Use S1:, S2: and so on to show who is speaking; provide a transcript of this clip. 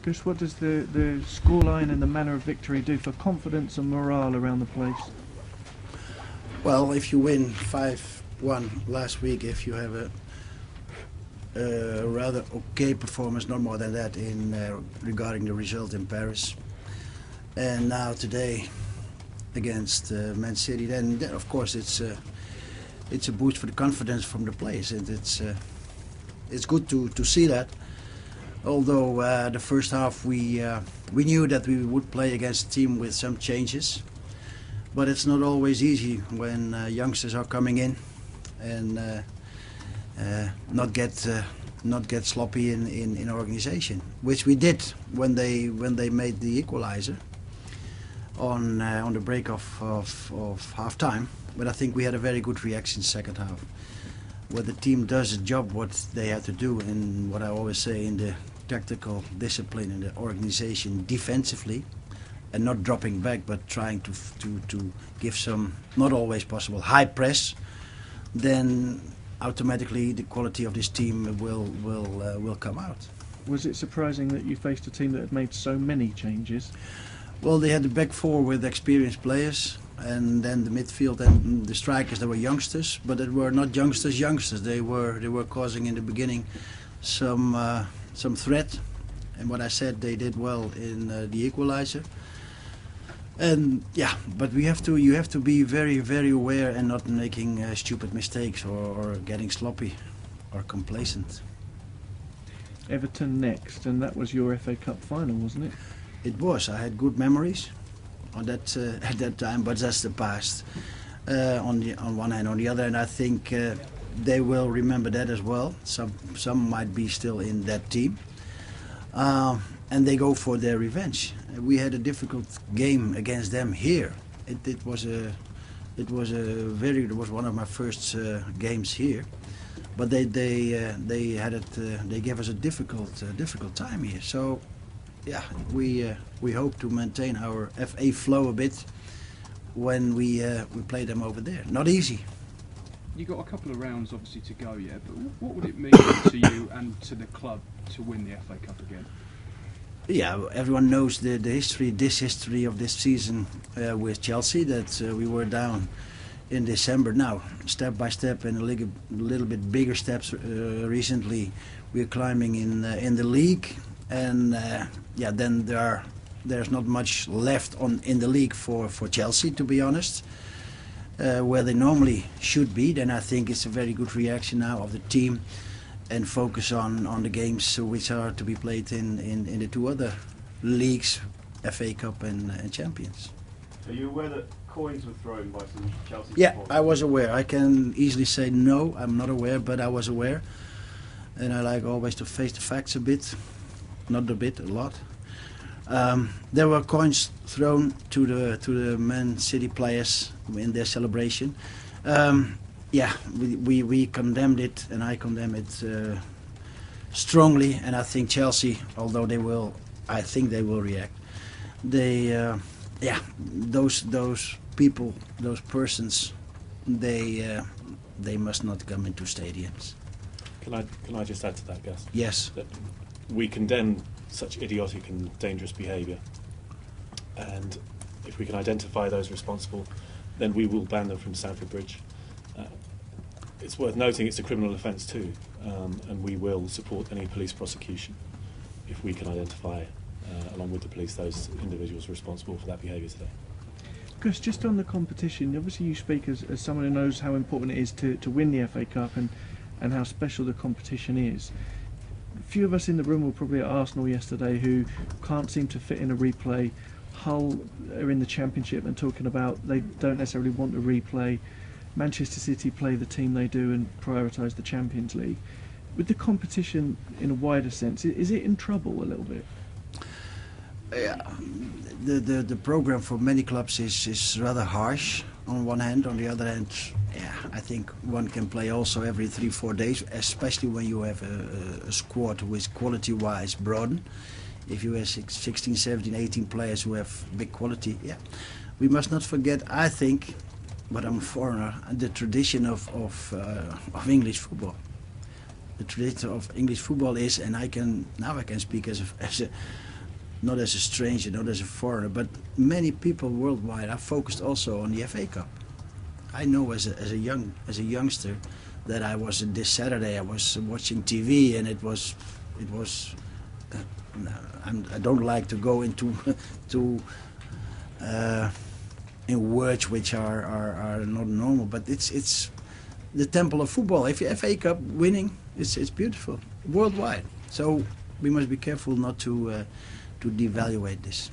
S1: Guus, what does the scoreline and the manner of victory do for confidence and morale around the place?
S2: Well, if you win 5-1 last week, if you have a rather okay performance, not more than that, in regarding the result in Paris, and now today against Man City, then of course it's a boost for the confidence from the players, and it's good to see that. Although the first half we knew that we would play against a team with some changes, but it's not always easy when youngsters are coming in and not get sloppy in organization, which we did when they made the equalizer on the break of half time. But I think we had a very good reaction second half, where the team does a job what they have to do, and what I always say, in the tactical discipline and the organization defensively, and not dropping back but trying to give some, not always possible, high press. Then automatically the quality of this team will come out.
S1: Was it surprising that you faced a team that had made so many changes?
S2: Well, they had the back four with experienced players, and then the midfield and the strikers, they were youngsters, but it were not youngsters. They were causing in the beginning some threat, and what I said, they did well in the equalizer. And yeah, but you have to be very, very aware and not making stupid mistakes or getting sloppy or complacent.
S1: Everton next, and that was your FA Cup final, wasn't it?
S2: It was. I had good memories on that at that time, but that's the past. On one hand, on the other hand, I think they will remember that as well. Some might be still in that team, and they go for their revenge. We had a difficult game against them here. It was one of my first games here, but they had it. They gave us a difficult time here. So yeah, we hope to maintain our FA flow a bit when we play them over there. Not easy.
S3: You got a couple of rounds obviously to go, yeah, but what would it mean to you and to the club to win the FA Cup again?
S2: Yeah, everyone knows the history of this season with Chelsea, that we were down in December. Now, step by step, and a little bit bigger steps recently, we're climbing in the league, and yeah, then there's not much left in the league for Chelsea, to be honest, where they normally should be. Then I think it's a very good reaction now of the team, and focus on the games which are to be played in the two other leagues, FA Cup and Champions.
S4: Are you aware that coins were thrown by some Chelsea
S2: Yeah,
S4: supporters?
S2: I was aware. I can easily say no, I'm not aware, but I was aware. And I like always to face the facts a bit. Not a bit, a lot. There were coins thrown to the Man City players in their celebration. Yeah, we condemned it, and I condemn it strongly. And I think Chelsea, although I think they will react. Yeah, those people, those persons, they must not come into stadiums.
S5: Can I just add to that, Guus?
S2: Yes.
S5: That we condemn such idiotic and dangerous behaviour, and if we can identify those responsible, then we will ban them from Stamford Bridge. It's worth noting it's a criminal offence too, and we will support any police prosecution if we can identify, along with the police, those individuals responsible for that behaviour today.
S1: Guus, just on the competition, obviously you speak as someone who knows how important it is to win the FA Cup and how special the competition is. A few of us in the room were probably at Arsenal yesterday who can't seem to fit in a replay. Hull are in the Championship and talking about they don't necessarily want a replay. Manchester City play the team they do and prioritise the Champions League. With the competition in a wider sense, is it in trouble a little bit?
S2: Yeah, the program for many clubs is rather harsh on one hand. On the other hand, yeah, I think one can play also every 3-4 days, especially when you have a squad who is quality-wise broadened. If you have 16, 17, 18 players who have big quality, yeah. We must not forget, I think, but I'm a foreigner, the tradition of English football. The tradition of English football is, and I can speak as not as a stranger, not as a foreigner, but many people worldwide are focused also on the FA Cup. I know as a youngster that I was this Saturday I was watching TV and it was I don't like to go into in words which are not normal, but it's the temple of football. If you FA Cup winning, it's beautiful worldwide. So we must be careful not to devaluate this.